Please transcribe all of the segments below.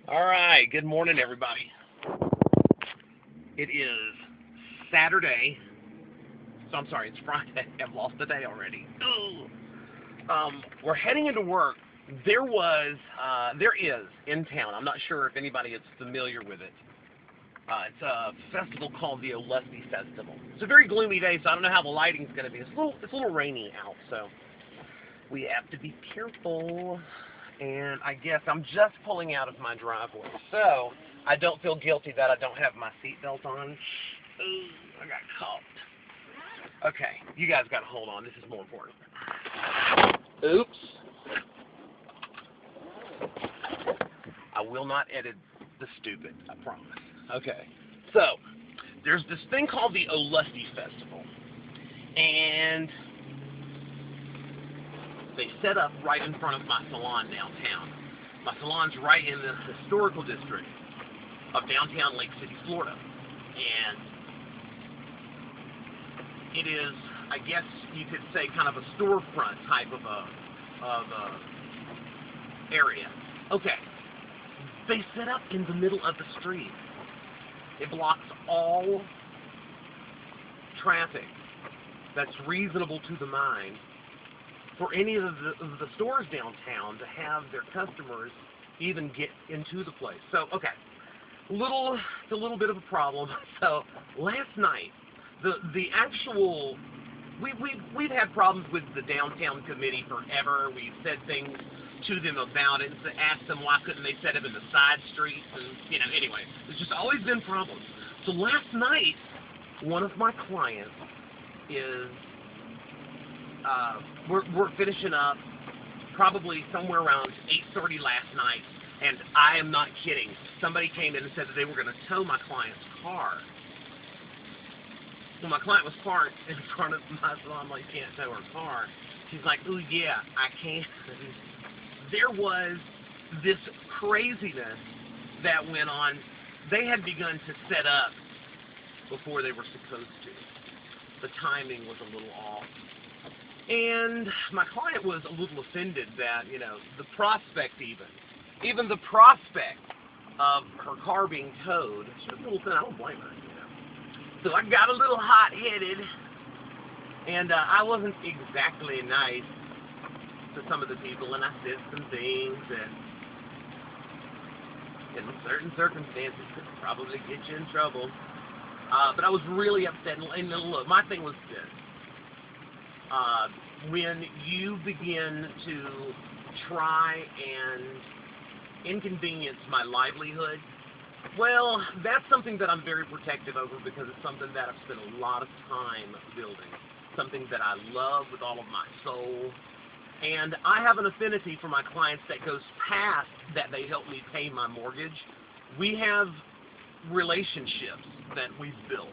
All right, good morning, everybody. It is Saturday. So I'm sorry, it's Friday. I've lost the day already. Ooh. We're heading into work. There is in town. I'm not sure if anybody is familiar with it. It's a festival called the Oluste Festival. It's a very gloomy day, so I don't know how the lighting's going to be. It's a little rainy out, so we have to be careful. And I guess I'm just pulling out of my driveway, so I don't feel guilty that I don't have my seatbelt on. Ooh, I got caught. Okay, you guys got to hold on. This is more important. Oops. I will not edit the stupid, I promise. Okay, so there's this thing called the Oluste Festival, and they set up right in front of my salon downtown. My salon's right in the historical district of downtown Lake City, Florida. And it is, I guess you could say, kind of a storefront type of a area. Okay. They set up in the middle of the street. It blocks all traffic that's reasonable to the mind for any of the stores downtown to have their customers even get into the place. So, okay, it's a little bit of a problem. So last night, the actual we've had problems with the downtown committee forever. We've said things to them about it, asked them why couldn't they set up in the side streets, and anyway, there's just always been problems. So last night, one of my clients is we're finishing up probably somewhere around 8:30 last night, and I am not kidding. Somebody came in and said that they were going to tow my client's car. So my client was parked in front of my salon. I'm like, you can't tow her car. She's like, oh yeah, I can. There was this craziness that went on. They had begun to set up before they were supposed to. The timing was a little off. And my client was a little offended that, the prospect even the prospect of her car being towed, she was a little offended. I don't blame her. So I got a little hot-headed, and I wasn't exactly nice to some of the people, and I said some things that, in certain circumstances, could probably get you in trouble. But I was really upset, and look, my thing was this. When you begin to try and inconvenience my livelihood, well, that's something that I'm very protective over because it's something that I've spent a lot of time building, something that I love with all of my soul, and I have an affinity for my clients that goes past that they help me pay my mortgage. We have relationships that we've built.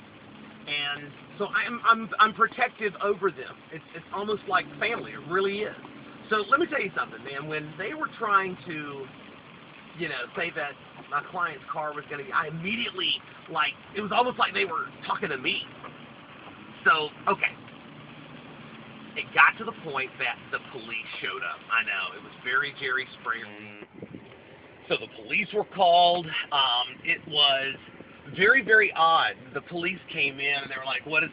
And so I'm protective over them. It's almost like family. It really is. So let me tell you something, man. When they were trying to, say that my client's car was going to, I immediately, it was almost like they were talking to me. So, okay. It got to the point that the police showed up. I know. It was very Jerry Springer. So the police were called. It was very, very odd. The police came in and they were like, what's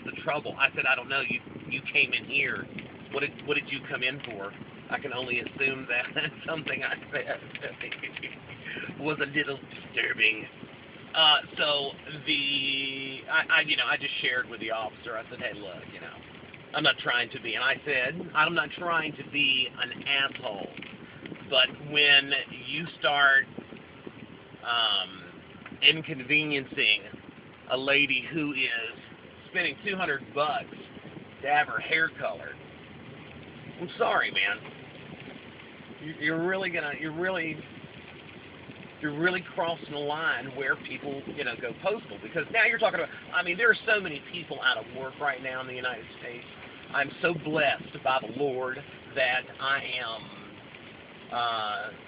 the trouble? I said, I don't know. You came in here. What did you come in for? I can only assume that something I said was a little disturbing. So I just shared with the officer. I said, hey, look, I'm not trying to be, and I said, I'm not trying to be an asshole, but when you start inconveniencing a lady who is spending $200 to have her hair colored, I'm sorry, man. You're really crossing the line where people, go postal, because now you're talking about, there are so many people out of work right now in the United States. I'm so blessed by the Lord that I am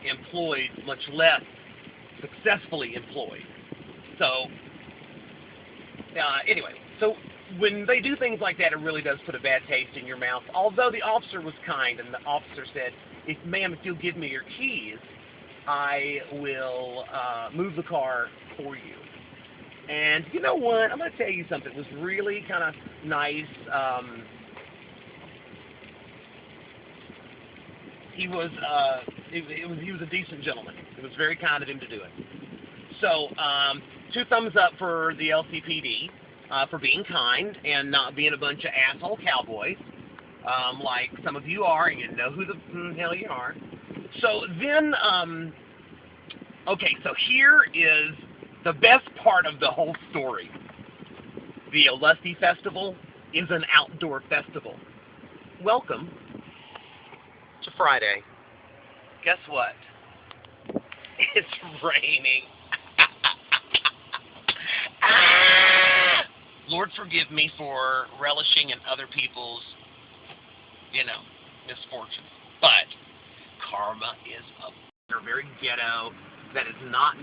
employed, much less successfully employed. So, anyway, so when they do things like that, it really does put a bad taste in your mouth. Although the officer was kind, and the officer said, ma'am, if you'll give me your keys, I will move the car for you. And you know what? I'm going to tell you something. It was really kind of nice. He was he was a decent gentleman. It was very kind of him to do it. So 2 thumbs up for the LCPD for being kind and not being a bunch of asshole cowboys like some of you are, and you know who the hell you are. So then, okay, so here is the best part of the whole story. The Oluste Festival is an outdoor festival. Welcome to Friday. Guess what? It's raining. Lord forgive me for relishing in other people's, misfortunes. But karma is a very ghetto. That is not